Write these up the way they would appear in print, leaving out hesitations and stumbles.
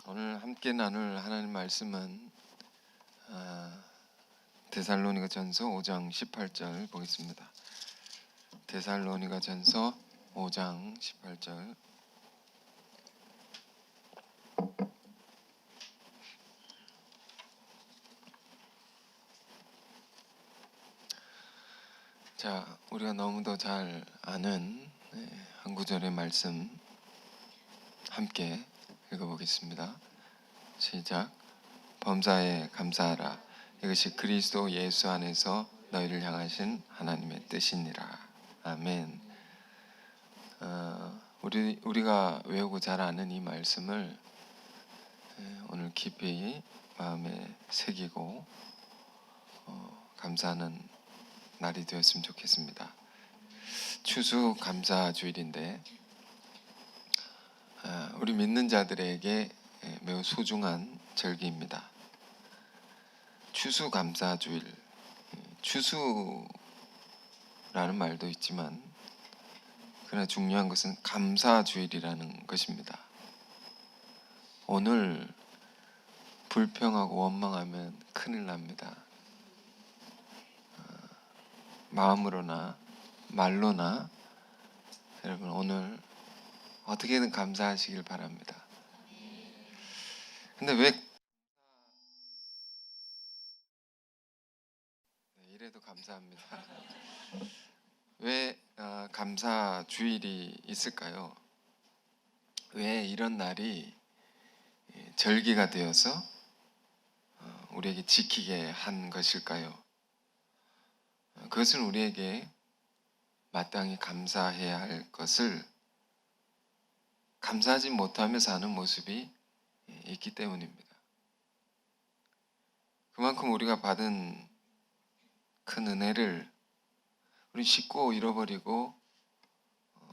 오늘 함께 나눌 하나님 말씀은 데살로니가전서 5장 18절 보겠습니다. 데살로니가전서 5장 18절. 자, 우리가 너무도 잘 아는 한 구절의 말씀 함께 읽어보겠습니다. 시작. 범사에 감사하라. 이것이 그리스도 예수 안에서 너희를 향하신 하나님의 뜻이니라. 아멘. 우리가 외우고 잘 아는 이 말씀을 오늘 깊이 마음에 새기고 감사하는 날이 되었으면 좋겠습니다. 추수감사주일인데 우리 믿는 자들에게 매우 소중한 절기입니다. 추수감사주일, 추수라는 말도 있지만 그러나 중요한 것은 감사주일이라는 것입니다. 오늘 불평하고 원망하면 큰일 납니다. 마음으로나 말로나 여러분 오늘 어떻게든 감사하시길 바랍니다. 근데 왜 이래도 감사합니다. 왜 감사주일이 있을까요? 왜 이런 날이 절기가 되어서 우리에게 지키게 한 것일까요? 그것은 우리에게 마땅히 감사해야 할 것을 감사하지 못하며 사는 모습이 있기 때문입니다. 그만큼 우리가 받은 큰 은혜를 우리 씻고 잃어버리고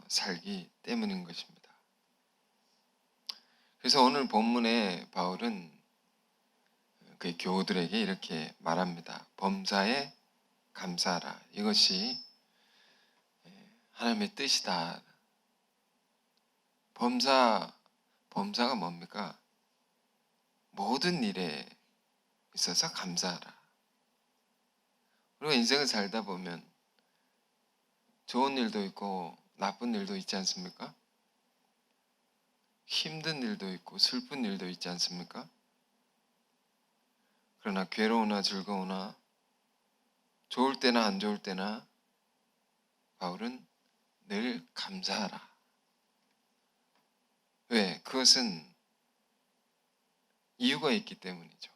살기 때문인 것입니다. 그래서 오늘 본문에 바울은 그 교우들에게 이렇게 말합니다. 범사에 감사하라. 이것이 하나님의 뜻이다. 범사가 뭡니까? 모든 일에 있어서 감사하라. 우리가 인생을 살다 보면 좋은 일도 있고 나쁜 일도 있지 않습니까? 힘든 일도 있고 슬픈 일도 있지 않습니까? 그러나 괴로우나 즐거우나 좋을 때나 안 좋을 때나 바울은 늘 감사하라. 왜? 그것은 이유가 있기 때문이죠.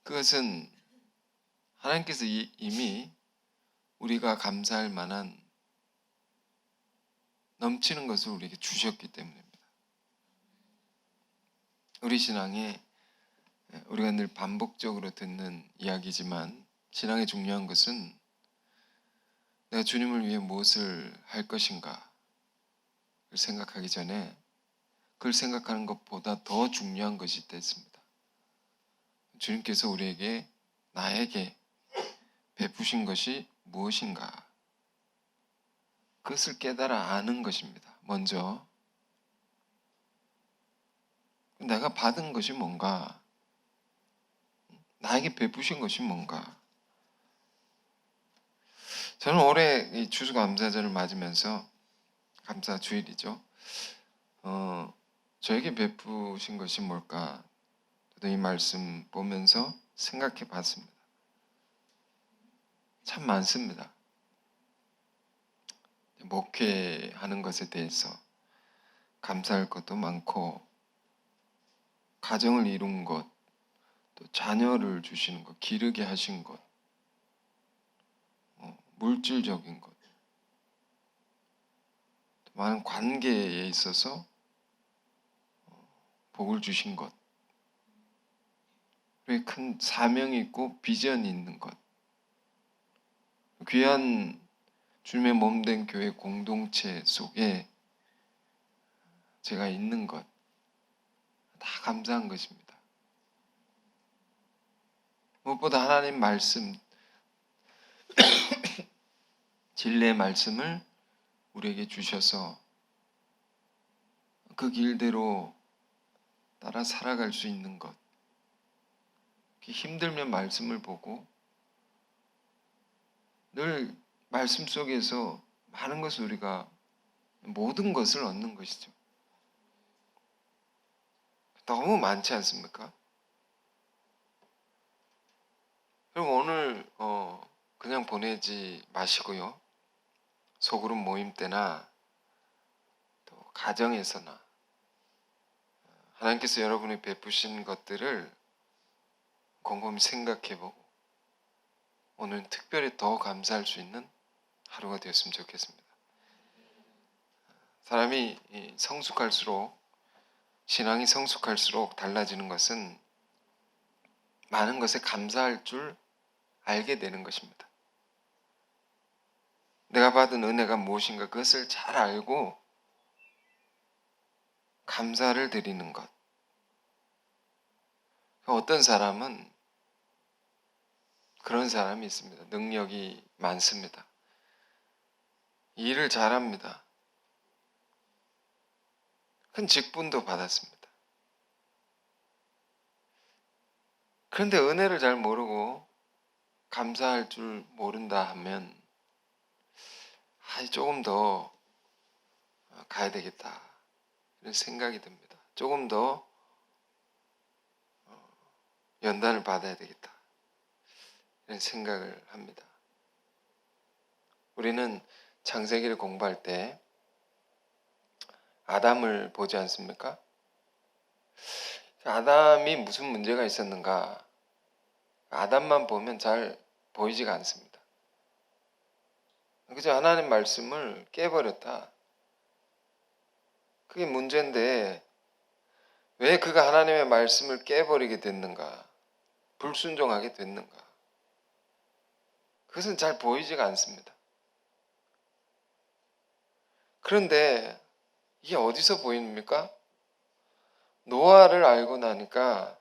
그것은 하나님께서 이미 우리가 감사할 만한 넘치는 것을 우리에게 주셨기 때문입니다. 우리 신앙에 우리가 늘 반복적으로 듣는 이야기지만 신앙의 중요한 것은 내가 주님을 위해 무엇을 할 것인가 생각하기 전에 그걸 생각하는 것보다 더 중요한 것이 있습니다. 주님께서 우리에게 나에게 베푸신 것이 무엇인가 그것을 깨달아 아는 것입니다. 먼저 내가 받은 것이 뭔가 나에게 베푸신 것이 뭔가 저는 올해 이 추수감사절을 맞으면서 감사주일이죠. 저에게 베푸신 것이 뭘까? 저도 이 말씀 보면서 생각해 봤습니다. 참 많습니다. 목회하는 것에 대해서 감사할 것도 많고 가정을 이룬 것, 또 자녀를 주시는 것, 기르게 하신 것, 물질적인 것, 많은 관계에 있어서 복을 주신 것, 우리의 큰 사명이 있고 비전이 있는 것, 귀한 주님의 몸된 교회 공동체 속에 제가 있는 것, 다 감사한 것입니다. 무엇보다 하나님 말씀, 진리의 말씀을 우리에게 주셔서 그 길대로 따라 살아갈 수 있는 것. 힘들면 말씀을 보고 늘 말씀 속에서 많은 것을 우리가 모든 것을 얻는 것이죠. 너무 많지 않습니까? 그럼 오늘 그냥 보내지 마시고요. 소그룹 모임 때나 또 가정에서나 하나님께서 여러분이 베푸신 것들을 곰곰이 생각해보고 오늘은 특별히 더 감사할 수 있는 하루가 되었으면 좋겠습니다. 사람이 성숙할수록, 신앙이 성숙할수록 달라지는 것은 많은 것에 감사할 줄 알게 되는 것입니다. 내가 받은 은혜가 무엇인가 그것을 잘 알고 감사를 드리는 것. 어떤 사람은 그런 사람이 있습니다. 능력이 많습니다. 일을 잘합니다. 큰 직분도 받았습니다. 그런데 은혜를 잘 모르고 감사할 줄 모른다 하면 조금 더 가야 되겠다 이런 생각이 듭니다. 조금 더 연단을 받아야 되겠다 이런 생각을 합니다. 우리는 창세기를 공부할 때 아담을 보지 않습니까? 아담이 무슨 문제가 있었는가? 아담만 보면 잘 보이지가 않습니다. 그저 하나님 말씀을 깨버렸다. 그게 문제인데 왜 그가 하나님의 말씀을 깨버리게 됐는가? 불순종하게 됐는가? 그것은 잘 보이지가 않습니다. 그런데 이게 어디서 보입니까? 노아를 알고 나니까,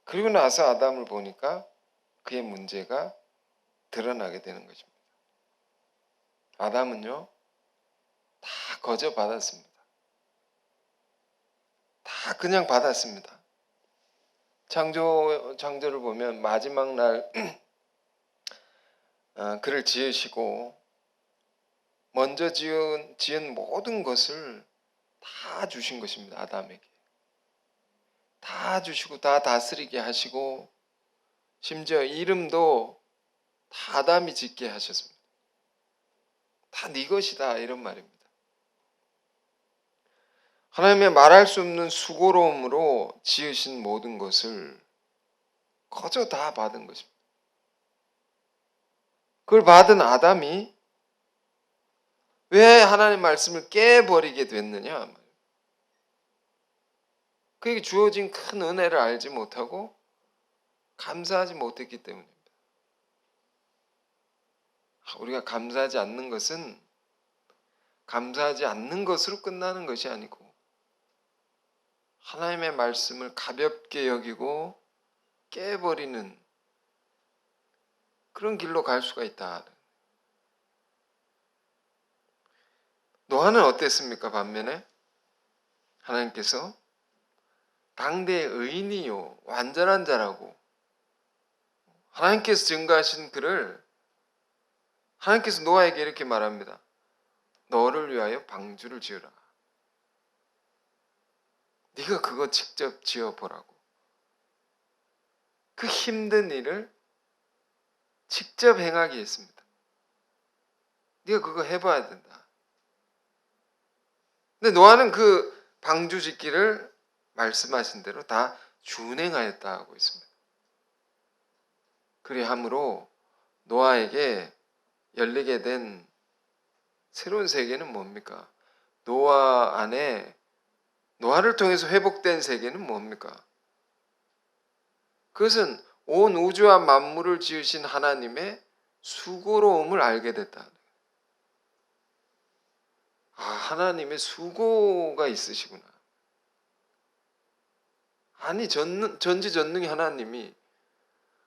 그리고 나서 아담을 보니까 그의 문제가 드러나게 되는 것입니다. 아담은요, 다 거저 받았습니다. 다 그냥 받았습니다. 창조를 보면 마지막 날 그를 지으시고 먼저 지은 모든 것을 다 주신 것입니다. 아담에게. 다 주시고 다 다스리게 하시고 심지어 이름도 다 아담이 짓게 하셨습니다. 다 네 것이다 이런 말입니다. 하나님의 말할 수 없는 수고로움으로 지으신 모든 것을 거저 다 받은 것입니다. 그걸 받은 아담이 왜 하나님 말씀을 깨버리게 됐느냐? 그에게 주어진 큰 은혜를 알지 못하고 감사하지 못했기 때문입니다. 우리가 감사하지 않는 것은 감사하지 않는 것으로 끝나는 것이 아니고 하나님의 말씀을 가볍게 여기고 깨버리는 그런 길로 갈 수가 있다. 노아는 어땠습니까? 반면에 하나님께서 당대의 의인이요 완전한 자라고 하나님께서 증거하신 그를 하나님께서 노아에게 이렇게 말합니다. 너를 위하여 방주를 지으라. 네가 그거 직접 지어보라고. 그 힘든 일을 직접 행하게 했습니다. 네가 그거 해봐야 된다. 근데 노아는 그 방주 짓기를 말씀하신 대로 다 준행하였다 하고 있습니다. 그리함으로 노아에게 열리게 된 새로운 세계는 뭡니까? 노아 안에 노아를 통해서 회복된 세계는 뭡니까? 그것은 온 우주와 만물을 지으신 하나님의 수고로움을 알게 됐다. 하나님의 수고가 있으시구나. 아니 전지전능의 하나님이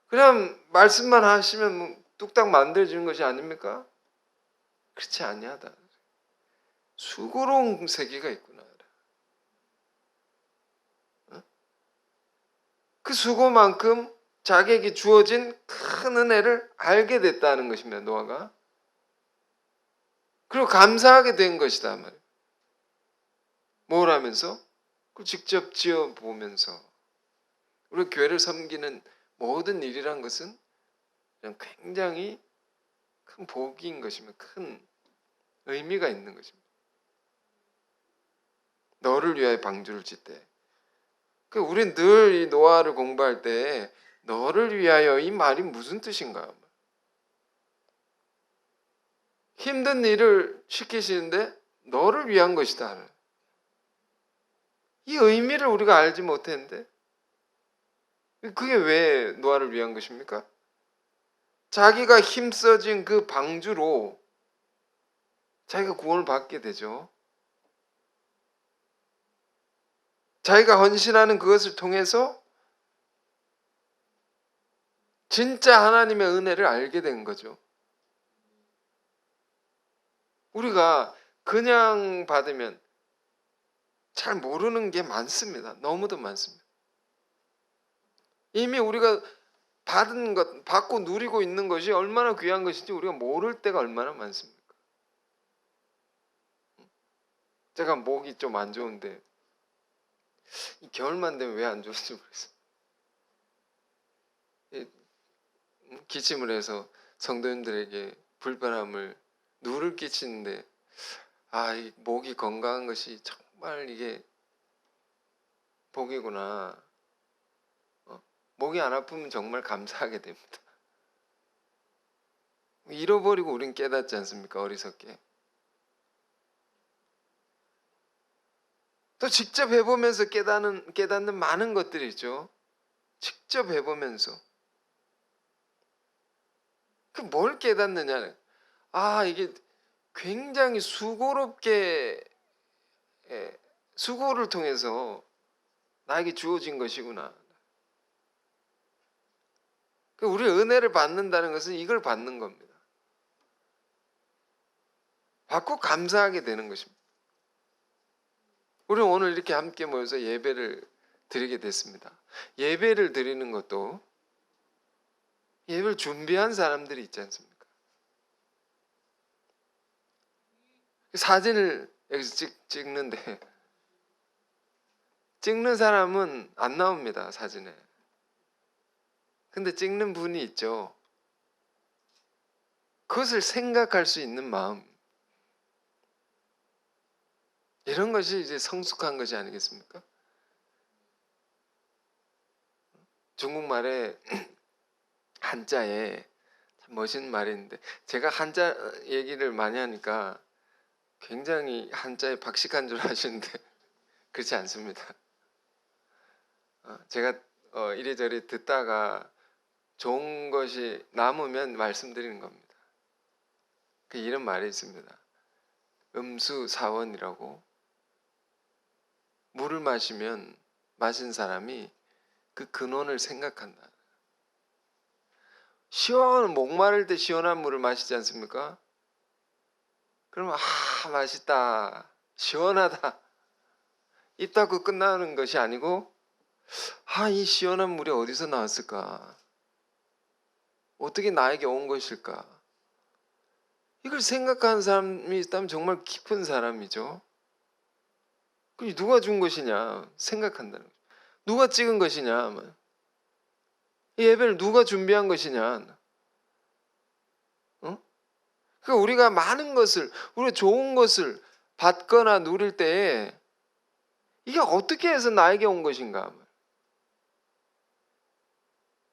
그냥 말씀만 하시면 뚝딱 만들어지는 것이 아닙니까? 그렇지 아니하다. 수고로운 세계가 있구나. 그 수고만큼 자기에게 주어진 큰 은혜를 알게 됐다는 것입니다. 노아가. 그리고 감사하게 된 것이다 말이에요. 뭘 하면서? 그 직접 지어보면서. 우리 교회를 섬기는 모든 일이란 것은 굉장히 큰 복인 것입니다. 큰 의미가 있는 것입니다. 너를 위하여 방주를 짓되. 우리는 늘 이 노아를 공부할 때 너를 위하여 이 말이 무슨 뜻인가? 힘든 일을 시키시는데 너를 위한 것이다. 이 의미를 우리가 알지 못했는데 그게 왜 노아를 위한 것입니까? 자기가 힘써진 그 방주로 자기가 구원을 받게 되죠. 자기가 헌신하는 그것을 통해서 진짜 하나님의 은혜를 알게 된 거죠. 우리가 그냥 받으면 잘 모르는 게 많습니다. 너무도 많습니다. 이미 우리가 받은 것, 받고 누리고 있는 것이 얼마나 귀한 것인지 우리가 모를 때가 얼마나 많습니까? 제가 목이 좀 안 좋은데 이 겨울만 되면 왜 안 좋은지 모르겠어요. 기침을 해서 성도님들에게 불편함을 누를 끼치는데 이 목이 건강한 것이 정말 이게 복이구나. 목이 안 아프면 정말 감사하게 됩니다. 잃어버리고 우린 깨닫지 않습니까? 어리석게. 또 직접 해보면서 깨닫는 많은 것들이 있죠. 직접 해보면서. 뭘 깨닫느냐. 이게 굉장히 수고롭게 수고를 통해서 나에게 주어진 것이구나. 우리 은혜를 받는다는 것은 이걸 받는 겁니다. 받고 감사하게 되는 것입니다. 우리는 오늘 이렇게 함께 모여서 예배를 드리게 됐습니다. 예배를 드리는 것도 예배를 준비한 사람들이 있지 않습니까? 사진을 여기서 찍는데 찍는 사람은 안 나옵니다. 사진에. 근데 찍는 분이 있죠. 그것을 생각할 수 있는 마음. 이런 것이 이제 성숙한 것이 아니겠습니까? 중국말에 한자에 참 멋있는 말이 있는데 제가 한자 얘기를 많이 하니까 굉장히 한자에 박식한 줄 아시는데 그렇지 않습니다. 제가 이래저래 듣다가 좋은 것이 남으면 말씀드리는 겁니다. 이런 말이 있습니다. 음수사원이라고 물을 마시면 마신 사람이 그 근원을 생각한다. 목마를 때 시원한 물을 마시지 않습니까? 그러면 맛있다, 시원하다 입 닫고 끝나는 것이 아니고 이 시원한 물이 어디서 나왔을까? 어떻게 나에게 온 것일까? 이걸 생각하는 사람이 있다면 정말 깊은 사람이죠. 누가 준 것이냐 생각한다는 거죠. 누가 찍은 것이냐, 이 예배를 누가 준비한 것이냐. 그러니까 우리가 많은 것을, 우리가 좋은 것을 받거나 누릴 때에 이게 어떻게 해서 나에게 온 것인가,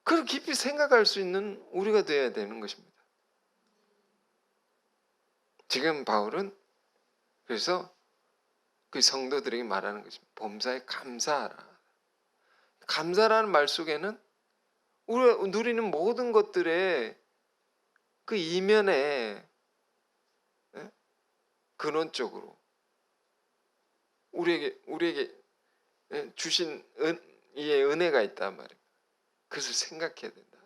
그걸 깊이 생각할 수 있는 우리가 되어야 되는 것입니다. 지금 바울은 그래서 그 성도들에게 말하는 것입니다. 범사에 감사하라. 감사라는 말 속에는 우리가 누리는 모든 것들의 그 이면에 근원적으로 우리에게 주신 이의 은혜가 있단 말이에요. 그것을 생각해야 된다.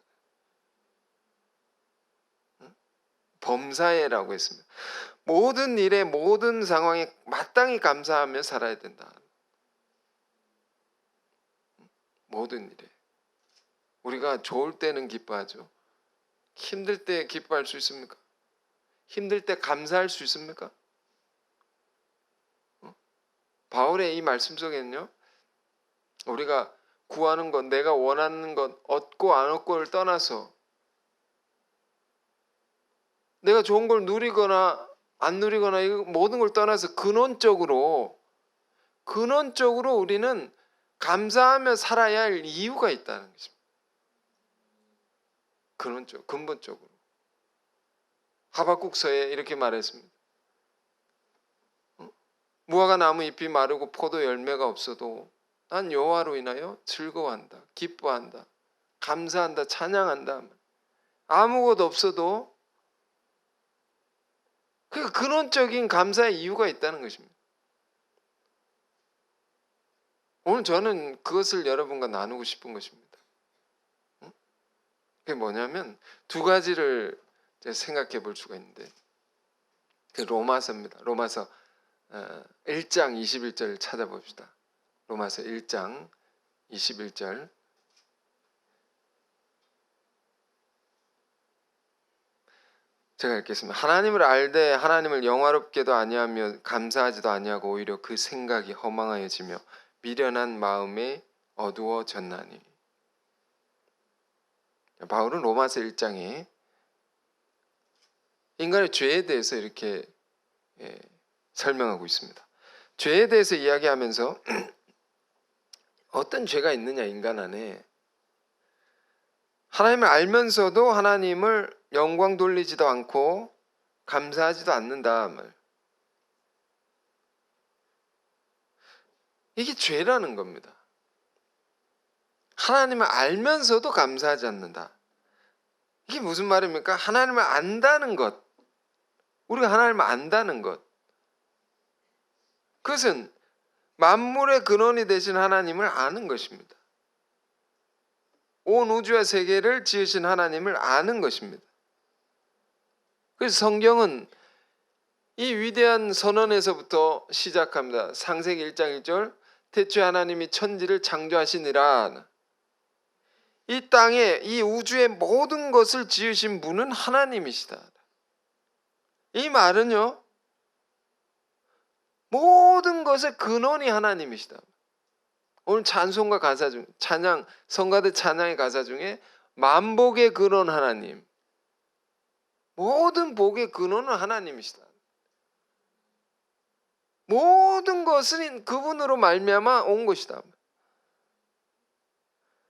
범사에라고 했습니다. 모든 일에 모든 상황에 마땅히 감사하며 살아야 된다. 모든 일에. 우리가 좋을 때는 기뻐하죠. 힘들 때 기뻐할 수 있습니까? 힘들 때 감사할 수 있습니까? 바울의 이 말씀 속에는요, 우리가 구하는 것, 내가 원하는 것, 얻고 안 얻고를 떠나서 내가 좋은 걸 누리거나 안 누리거나 이 모든 걸 떠나서 근원적으로 우리는 감사하며 살아야 할 이유가 있다는 것입니다. 근본적으로. 하박국서에 이렇게 말했습니다. 무화과 나무 잎이 마르고 포도 열매가 없어도 난 여호와로 인하여 즐거워한다, 기뻐한다, 감사한다, 찬양한다. 아무것도 없어도 그 근원적인 감사의 이유가 있다는 것입니다. 오늘 저는 그것을 여러분과 나누고 싶은 것입니다. 그게 뭐냐면 두 가지를 생각해 볼 수가 있는데, 그 로마서입니다. 로마서 1장 21절 찾아봅시다. 로마서 1장 21절. 제가 읽겠습니다. 하나님을 알되 하나님을 영화롭게도 아니하며 감사하지도 아니하고 오히려 그 생각이 허망하여지며 미련한 마음에 어두워졌나니. 바울은 로마서 1장에 인간의 죄에 대해서 이렇게 설명하고 있습니다. 죄에 대해서 이야기하면서 어떤 죄가 있느냐, 인간 안에. 하나님을 알면서도 하나님을 영광 돌리지도 않고 감사하지도 않는다. 이게 죄라는 겁니다. 하나님을 알면서도 감사하지 않는다. 이게 무슨 말입니까? 하나님을 안다는 것. 우리가 하나님을 안다는 것. 그것은 만물의 근원이 되신 하나님을 아는 것입니다. 온 우주와 세계를 지으신 하나님을 아는 것입니다. 그래서 성경은 이 위대한 선언에서부터 시작합니다. 창세기 1장 1절, 태초에 하나님이 천지를 창조하시니라. 이 땅에, 이 우주의 모든 것을 지으신 분은 하나님이시다. 이 말은요, 모든 것의 근원이 하나님이시다. 오늘 찬송가 가사 중, 찬양, 성가대 찬양의 가사 중에 만복의 근원 하나님, 모든 복의 근원은 하나님이시다. 모든 것은 그분으로 말미암아 온 것이다.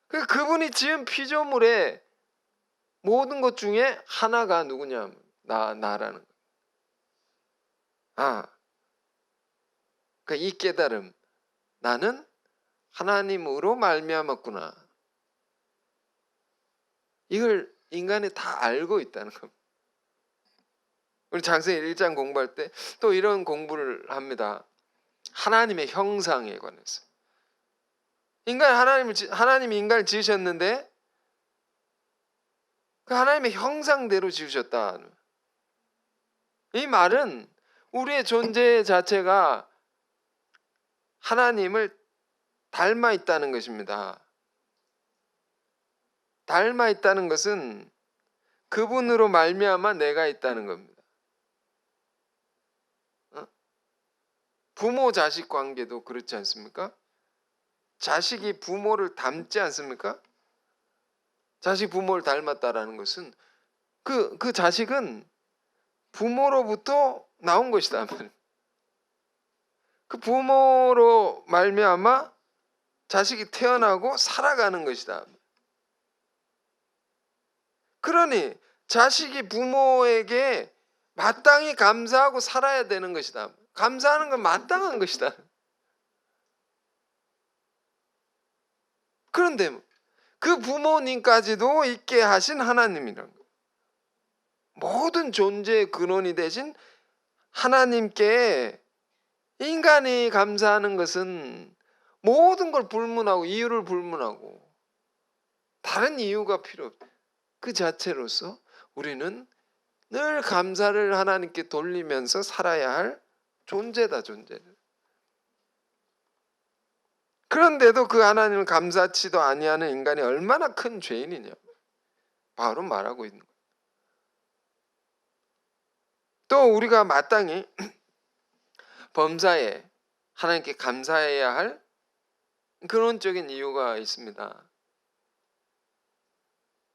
그분이 지은 피조물의 모든 것 중에 하나가 누구냐? 나라는 거예요. 그러니까 이 깨달음, 나는 하나님으로 말미암았구나. 이걸 인간이 다 알고 있다는 겁니다. 우리 창세기 1장 공부할 때 또 이런 공부를 합니다. 하나님의 형상에 관해서. 하나님이 인간을 지으셨는데 그 하나님의 형상대로 지으셨다. 이 말은 우리의 존재 자체가 하나님을 닮아 있다는 것입니다. 닮아 있다는 것은 그분으로 말미암아 내가 있다는 겁니다. 부모 자식 관계도 그렇지 않습니까? 자식이 부모를 닮지 않습니까? 자식 부모를 닮았다라는 것은 그 자식은 부모로부터 나온 것이다. 그 부모로 말미암아 자식이 태어나고 살아가는 것이다. 그러니 자식이 부모에게 마땅히 감사하고 살아야 되는 것이다. 감사하는 건 마땅한 것이다. 그런데 그 부모님까지도 있게 하신 하나님이라는 거예요. 모든 존재의 근원이 되신 하나님께 인간이 감사하는 것은 모든 걸 불문하고 이유를 불문하고 다른 이유가 필요 없다. 그 자체로서 우리는 늘 감사를 하나님께 돌리면서 살아야 할 존재다, 존재를. 그런데도 그 하나님을 감사치도 아니하는 인간이 얼마나 큰 죄인이냐 바울은 말하고 있는 거예요. 또 우리가 마땅히 범사에 하나님께 감사해야 할 근원적인 이유가 있습니다.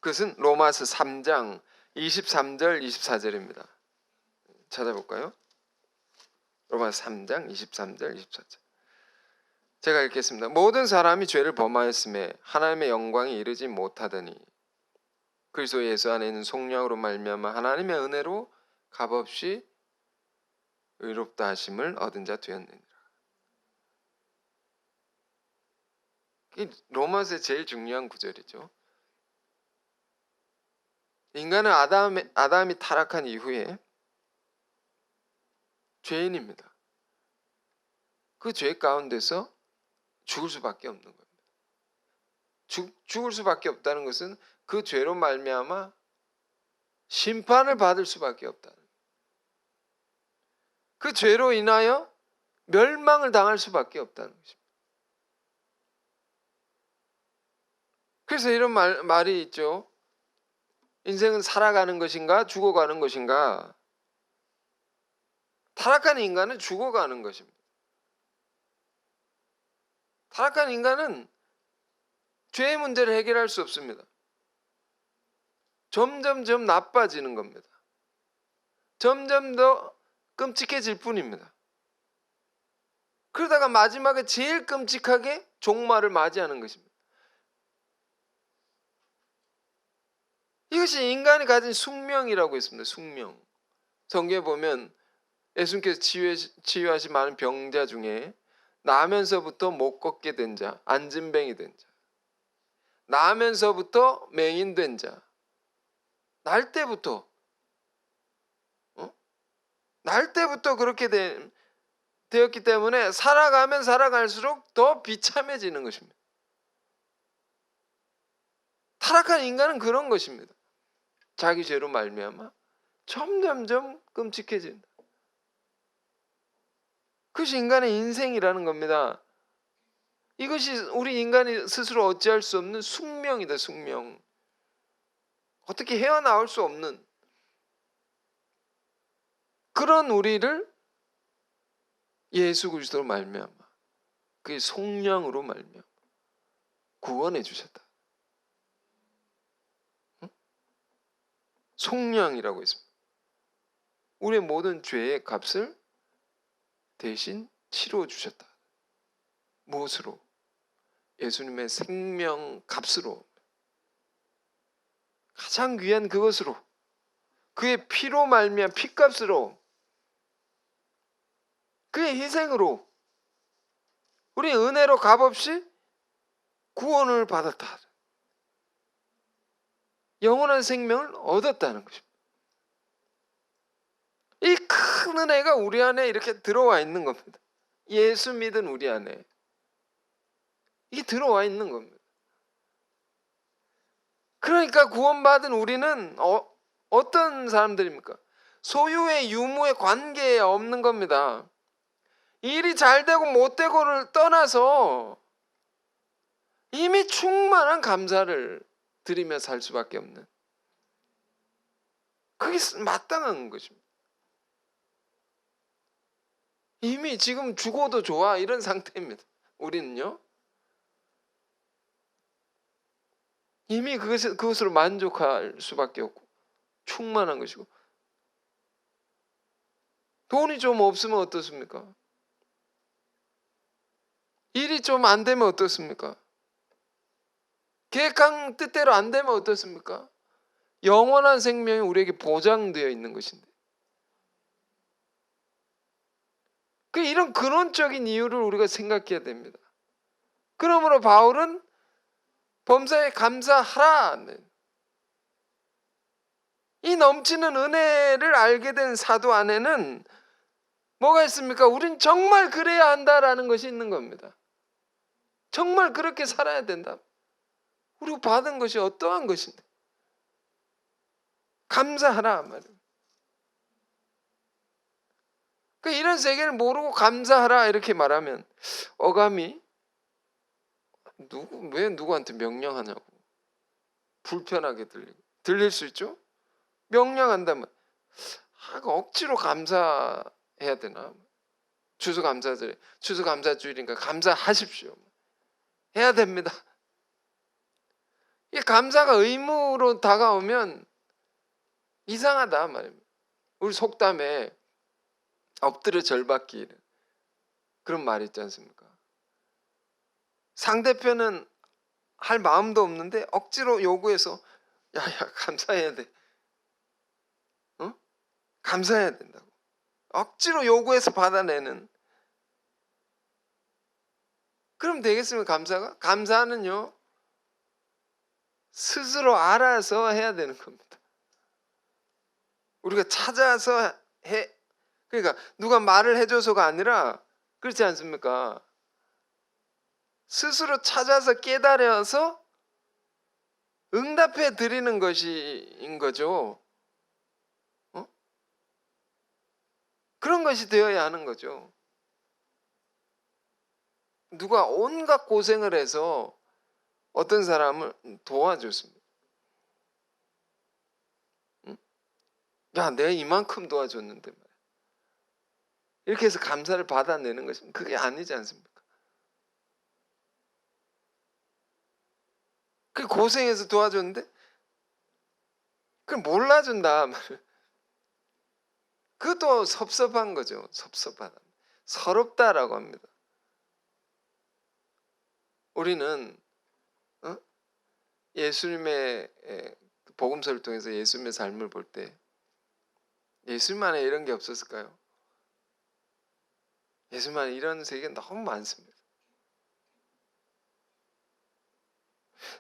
그것은 로마서 3장 23절 24절입니다. 찾아볼까요? 로마서 3장 23절 24절. 제가 읽겠습니다. 모든 사람이 죄를 범하였음에 하나님의 영광이 이르지 못하더니 그리스도 예수 안에 있는 속량으로 말미암아 하나님의 은혜로 값없이 의롭다 하심을 얻은 자 되었느니라. 이 로마서의 제일 중요한 구절이죠. 인간은 아담이 타락한 이후에 죄인입니다. 그 죄 가운데서 죽을 수밖에 없는 겁니다. 죽을 수밖에 없다는 것은 그 죄로 말미암아 심판을 받을 수밖에 없다는 거예요. 그 죄로 인하여 멸망을 당할 수밖에 없다는 것입니다. 그래서 이런 말이 있죠. 인생은 살아가는 것인가 죽어가는 것인가. 타락한 인간은 죽어가는 것입니다. 타락한 인간은 죄의 문제를 해결할 수 없습니다. 점점점 나빠지는 겁니다. 점점 더 끔찍해질 뿐입니다. 그러다가 마지막에 제일 끔찍하게 종말을 맞이하는 것입니다. 이것이 인간이 가진 숙명이라고 있습니다. 숙명. 성경에 보면 예수님께서 치유하신 많은 병자 중에 나면서부터 못 걷게 된 자, 안진뱅이 된 자, 나면서부터 맹인된 자, 날 때부터 그렇게 되었기 때문에 살아가면 살아갈수록 더 비참해지는 것입니다. 타락한 인간은 그런 것입니다. 자기 죄로 말미암아 점점점 끔찍해진다. 그것이 인간의 인생이라는 겁니다. 이것이 우리 인간이 스스로 어찌할 수 없는 숙명이다. 숙명. 어떻게 헤어나올 수 없는 그런 우리를 예수 그리스도로 말미암아 그의 속량으로 말미암아 구원해 주셨다. 속량이라고 있습니다. 우리의 모든 죄의 값을 대신 치루어 주셨다. 무엇으로? 예수님의 생명 값으로. 가장 귀한 그것으로. 그의 피로 말미암아 피값으로. 그의 희생으로. 우리 은혜로 값없이 구원을 받았다. 영원한 생명을 얻었다는 것입니다. 이 큰 은혜가 우리 안에 이렇게 들어와 있는 겁니다. 예수 믿은 우리 안에 이게 들어와 있는 겁니다. 그러니까 구원받은 우리는 어떤 사람들입니까? 소유의 유무의 관계에 없는 겁니다. 일이 잘 되고 못 되고를 떠나서 이미 충만한 감사를 드리며 살 수밖에 없는, 그게 마땅한 것입니다. 이미 지금 죽어도 좋아 이런 상태입니다. 우리는요. 이미 그것으로 만족할 수밖에 없고 충만한 것이고, 돈이 좀 없으면 어떻습니까? 일이 좀 안 되면 어떻습니까? 계획한 뜻대로 안 되면 어떻습니까? 영원한 생명이 우리에게 보장되어 있는 것인데, 이런 근원적인 이유를 우리가 생각해야 됩니다. 그러므로 바울은 범사에 감사하라. 이 넘치는 은혜를 알게 된 사도 안에는 뭐가 있습니까? 우린 정말 그래야 한다라는 것이 있는 겁니다. 정말 그렇게 살아야 된다. 우리가 받은 것이 어떠한 것인데 감사하라 말이에요. 이런 세계를 모르고 감사하라 이렇게 말하면 어감이 왜 누구한테 명령하냐고. 불편하게 들릴 수 있죠. 명령한다면 억지로 감사해야 되나. 추수감사주일이니까 감사하십시오. 해야 됩니다. 이 감사가 의무로 다가오면 이상하다 말입니다. 우리 속담에 엎드려 절받기 그런 말이 있지 않습니까? 상대편은 할 마음도 없는데 억지로 요구해서 야야 감사해야 돼. 감사해야 된다고. 억지로 요구해서 받아내는. 그럼 되겠습니까? 감사가? 감사는요 스스로 알아서 해야 되는 겁니다. 우리가 찾아서 그러니까 누가 말을 해줘서가 아니라 그렇지 않습니까? 스스로 찾아서 깨달아서 응답해 드리는 것인 거죠. 그런 것이 되어야 하는 거죠. 누가 온갖 고생을 해서 어떤 사람을 도와줬습니다. 야, 내가 이만큼 도와줬는데 말이야. 이렇게 해서 감사를 받아내는 것은 그게 아니지 않습니까? 그 고생해서 도와줬는데 그걸 몰라준다 말이야. 그것도 섭섭한 거죠. 섭섭하다. 서럽다라고 합니다. 우리는 예수님의 복음서를 통해서 예수님의 삶을 볼 때 예수님 안에 이런 게 없었을까요? 예수님 안에 이런 세계가 너무 많습니다.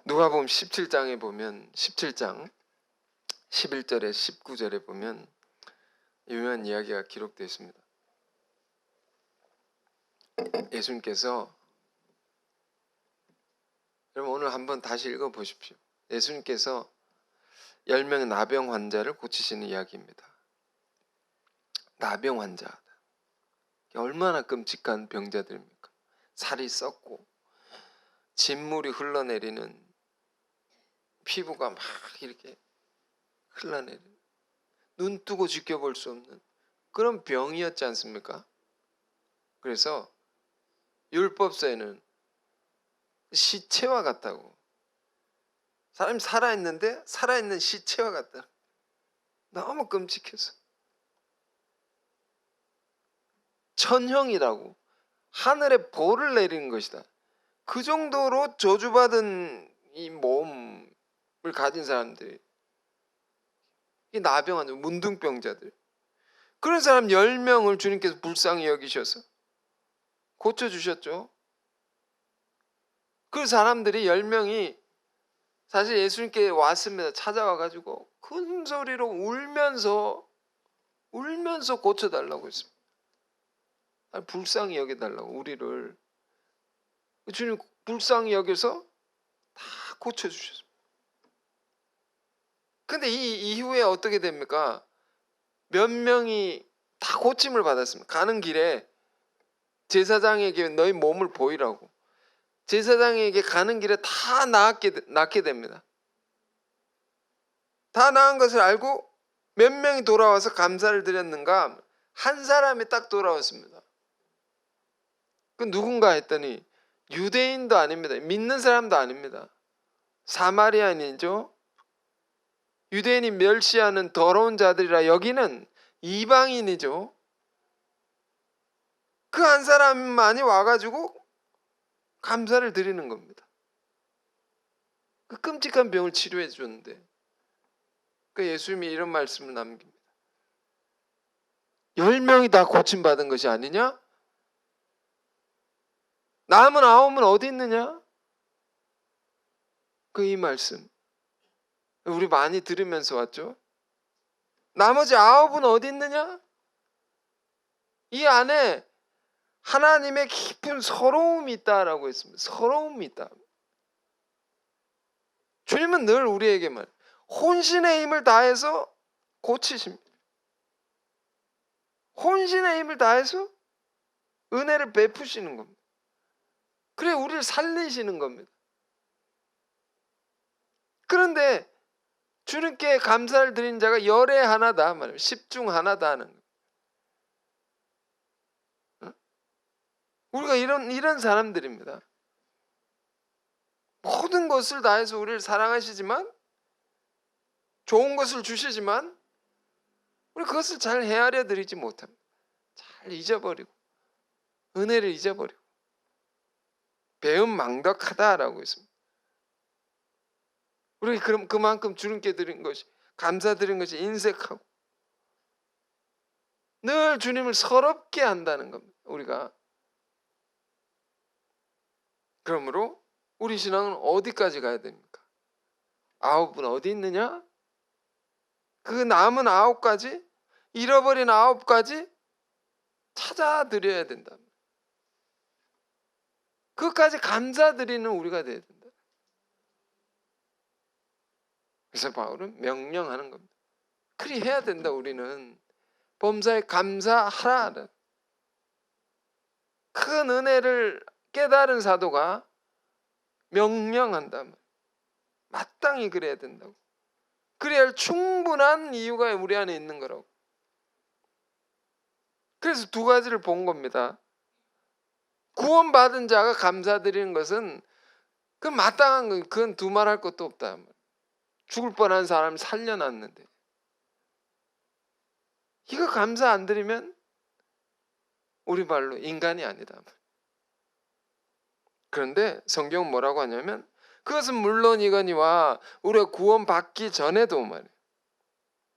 누가복음 17장에 보면 17장 11절에 19절에 보면 유명한 이야기가 기록되어 있습니다. 예수님께서 여러분 오늘 한번 다시 읽어보십시오. 예수님께서 10명의 나병 환자를 고치시는 이야기입니다. 나병 환자 얼마나 끔찍한 병자들입니까? 살이 썩고 진물이 흘러내리는 피부가 막 이렇게 흘러내리는 눈 뜨고 지켜볼 수 없는 그런 병이었지 않습니까? 그래서 율법서에는 시체와 같다고 사람이 살아있는데 살아있는 시체와 같다. 너무 끔찍해서 천형이라고 하늘에 벌을 내리는 것이다. 그 정도로 저주받은 이 몸을 가진 사람들이 이 나병환자 문둥병자들 그런 사람 10명을 주님께서 불쌍히 여기셔서 고쳐주셨죠. 그 사람들이 10명이 사실 예수님께 왔습니다. 찾아와가지고 큰 소리로 울면서 고쳐달라고 했습니다. 불쌍히 여겨달라고 우리를. 주님 불쌍히 여겨서 다 고쳐주셨습니다. 근데 이 이후에 어떻게 됩니까? 몇 명이 다 고침을 받았습니다. 가는 길에 제사장에게 너희 몸을 보이라고. 제사장에게 가는 길에 다 낫게 됩니다. 다 나은 것을 알고 몇 명이 돌아와서 감사를 드렸는가? 한 사람이 딱 돌아왔습니다. 그 누군가 했더니 유대인도 아닙니다. 믿는 사람도 아닙니다. 사마리아인이죠. 유대인이 멸시하는 더러운 자들이라 여기는 이방인이죠. 그 한 사람만이 와가지고 감사를 드리는 겁니다. 그 끔찍한 병을 치료해 줬는데 그 예수님이 이런 말씀을 남깁니다. 10명이 다 고침받은 것이 아니냐? 남은 9은 어디 있느냐? 그 이 말씀 우리 많이 들으면서 왔죠. 나머지 9은 어디 있느냐? 이 안에 하나님의 깊은 서러움이 있다라고 했습니다. 서러움이 있다. 주님은 늘 우리에게만 혼신의 힘을 다해서 고치십니다. 혼신의 힘을 다해서 은혜를 베푸시는 겁니다. 그래 우리를 살리시는 겁니다. 그런데 주님께 감사를 드린 자가 열에 하나다 말이에요. 10중 하나다 하는 거예요. 우리가 이런 사람들입니다. 모든 것을 다해서 우리를 사랑하시지만, 좋은 것을 주시지만 우리 그것을 잘 헤아려 드리지 못합니다. 잘 잊어버리고 은혜를 잊어버리고 배은망덕하다라고 했습니다. 우리 그럼 그만큼 주님께 드린 것이, 감사드린 것이 인색하고 늘 주님을 서럽게 한다는 겁니다. 우리가. 그러므로 우리 신앙은 어디까지 가야 됩니까? 9은 어디 있느냐? 그 남은 9가지, 잃어버린 9가지 찾아드려야 된다. 그것까지 감사드리는 우리가 돼야 된다. 그래서 바울은 명령하는 겁니다. 그리 해야 된다. 우리는 범사에 감사하라. 큰 은혜를 깨달은 사도가 명령한다. 마땅히 그래야 된다고. 그래야 할 충분한 이유가 우리 안에 있는 거라고. 그래서 2가지를 본 겁니다. 구원받은 자가 감사드리는 것은 그 마땅한 건, 그건 두말할 것도 없다. 죽을 뻔한 사람을 살려놨는데 이거 감사 안 드리면 우리 말로 인간이 아니다. 그런데 성경은 뭐라고 하냐면, 그것은 물론이거니와 우리가 구원받기 전에도 말이에요,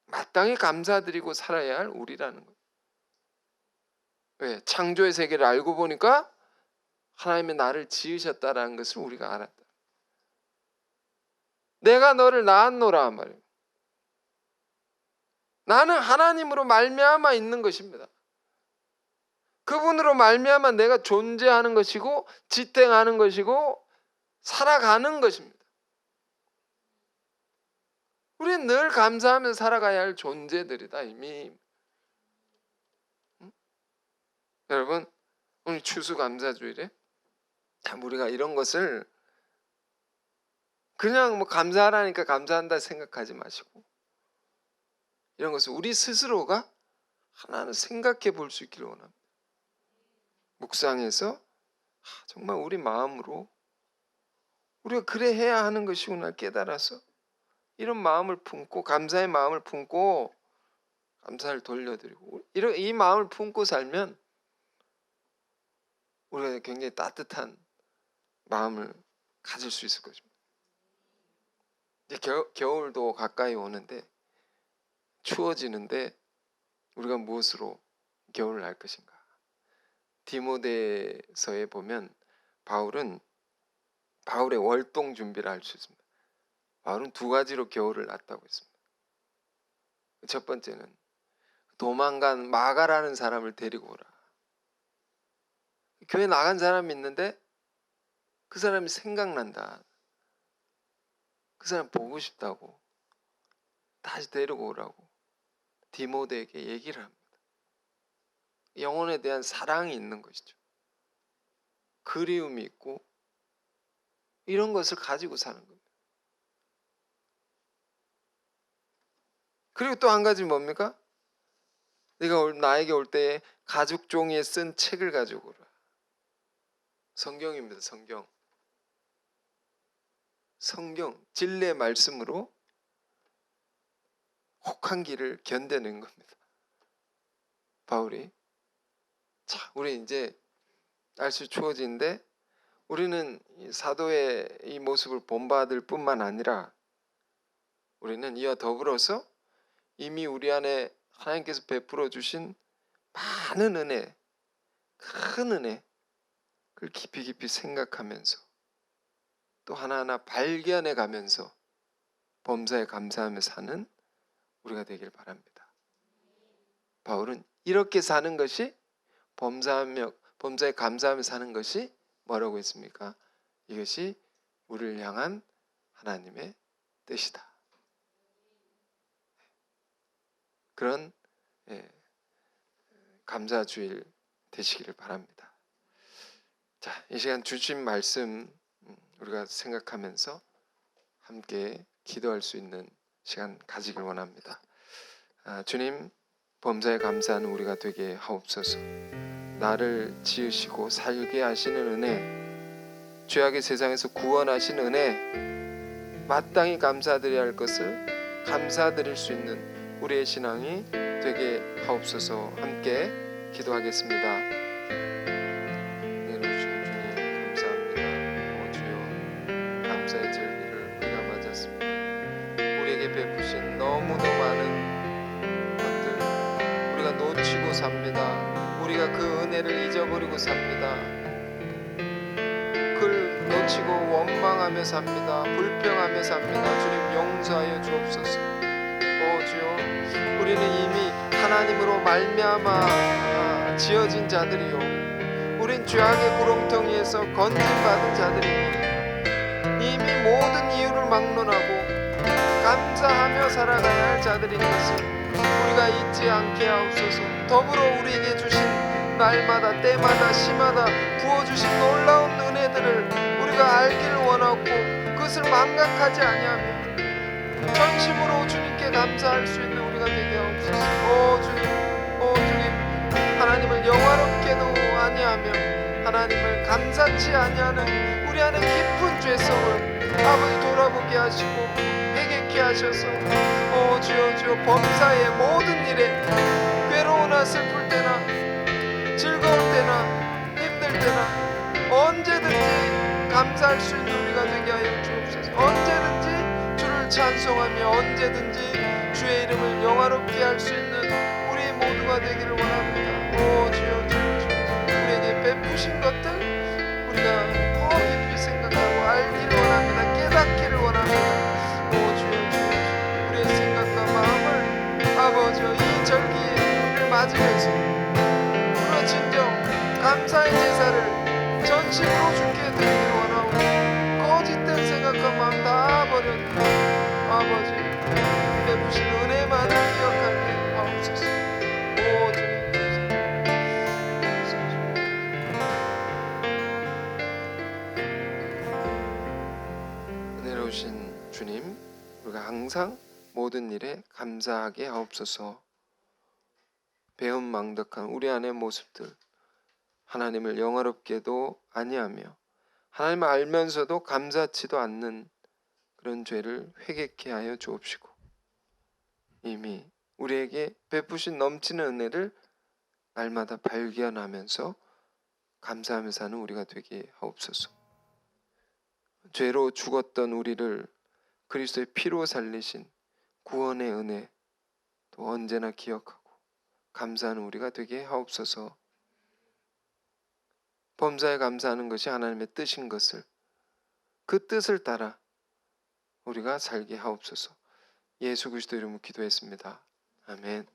마땅히 감사드리고 살아야 할 우리라는 거예요. 왜? 창조의 세계를 알고 보니까 하나님이 나를 지으셨다라는 것을 우리가 알았다. 내가 너를 낳았노라 말이에요. 나는 하나님으로 말미암아 있는 것입니다. 그분으로 말미암아 내가 존재하는 것이고 지탱하는 것이고 살아가는 것입니다. 우리는 늘 감사하며 살아가야 할 존재들이다 이미. 여러분, 오늘 추수감사주일에 참 우리가 이런 것을 그냥 감사하라니까 감사한다 생각하지 마시고, 이런 것을 우리 스스로가 하나는 생각해 볼 수 있기를 원합니다. 묵상해서 정말 우리 마음으로 우리가 그래 해야 하는 것이구나 깨달아서 이런 마음을 품고, 감사의 마음을 품고 감사를 돌려드리고, 이 마음을 품고 살면 우리가 굉장히 따뜻한 마음을 가질 수 있을 것입니다. 이제 겨울도 가까이 오는데, 추워지는데 우리가 무엇으로 겨울을 알 것인가? 디모데서에 보면 바울의 월동 준비를 알 수 있습니다. 바울은 2가지로 겨울을 놨다고 했습니다. 첫 번째는 도망간 마가라는 사람을 데리고 오라. 교회 나간 사람이 있는데 그 사람이 생각난다. 그 사람 보고 싶다고 다시 데리고 오라고 디모데에게 얘기를 합니다. 영혼에 대한 사랑이 있는 것이죠. 그리움이 있고 이런 것을 가지고 사는 겁니다. 그리고 또 한 가지 뭡니까? 네가 나에게 올 때에 가죽 종이에 쓴 책을 가지고 오라. 성경입니다. 성경 진리의 말씀으로 혹한 길을 견뎌낸 겁니다. 바울이. 자, 우리 이제 날씨 추워지는데 우리는 사도의 이 모습을 본받을 뿐만 아니라 우리는 이와 더불어서 이미 우리 안에 하나님께서 베풀어 주신 많은 은혜, 큰 은혜, 그걸 깊이 생각하면서 또 하나하나 발견해 가면서 범사에 감사하며 사는 우리가 되길 바랍니다. 바울은 이렇게 사는 것이, 범사에 감사하며 사는 것이 뭐라고 했습니까? 이것이 우리를 향한 하나님의 뜻이다. 그런 감사주일 되시기를 바랍니다. 자, 자, 이 시간 주신 말씀 우리가 생각하면서 함께 기도할 수 있는 시간 가지길 원합니다. 주님, 범사에 감사하는 우리가 되게 하옵소서. 나를 지으시고 살게 하시는 은혜, 죄악의 세상에서 구원하신 은혜, 마땅히 감사드려야 할 것을 감사드릴 수 있는 우리의 신앙이 되게 하옵소서. 함께 기도하겠습니다. 내려주신 주님 감사합니다. 주여, 감사의 절기를 우리가 맞았습니다. 우리에게 베푸신 너무도 많은 것들 우리가 놓치고 삽니다. 우리가 그 은혜를 잊어버리고 삽니다. 그걸 놓치고 원망하며 삽니다. 불평하며 삽니다. 주님 용서하여 주옵소서. 주여, 우리는 이미 하나님으로 말미암아 지어진 자들이요, 우린 죄악의 구렁텅이에서 건진받은 자들이니 이미 모든 이유를 막론하고 감사하며 살아가야 할 자들인 것을 우리가 잊지 않게 하옵소서. 더불어 우리에게 주신 날마다 때마다 시마다 부어주신 놀라운 은혜들을 우리가 알기를 원하고 그것을 망각하지 아니하며 전심으로 주님께 감사할 수 있는 우리가 되게 하옵소서. 주님, 하나님을 영화롭게도 아니하며 하나님을 감사치 아니하는 우리 안에 깊은 죄성을 아버지 돌아보게 하시고 회개케 하셔서 주여, 범사의 모든 일에 괴로우나 슬플 때나 즐거울 때나 힘들 때나 언제든지 감사할 수 있는 우리가 되게 하여 주옵소서. 언제든지 주를 찬송하며 언제든지 주의 이름을 영화롭게 할 수 있는 우리 모두가 되기를 원합니다. 주여, 우리에게 베푸신 것들 우리가 더 깊이 생각하고 알기를 원합니다. 깨닫기를 원합니다. 주여, 우리의 생각과 마음을 아버지여 이 절기를 맞으면서 우리가 진정 감사의 제사를 전심으로 주께 드리기를 원하오니 거짓된 생각과 마음 다 버렸네. 아버지, 베푸신 은혜만을 기억하게 하옵소서. 주님 은혜로우신 주님, 우리가 항상 모든 일에 감사하게 하옵소서. 배은망덕한 우리 안의 모습들, 하나님을 영화롭게도 아니하며 하나님을 알면서도 감사치도 않는 그런 죄를 회개케 하여 주옵시고 이미 우리에게 베푸신 넘치는 은혜를 날마다 발견하면서 감사하며 사는 우리가 되게 하옵소서. 죄로 죽었던 우리를 그리스도의 피로 살리신 구원의 은혜 또 언제나 기억하고 감사하는 우리가 되게 하옵소서. 범사에 감사하는 것이 하나님의 뜻인 것을 그 뜻을 따라 우리가 살게 하옵소서. 예수 그리스도 이름으로 기도했습니다. 아멘.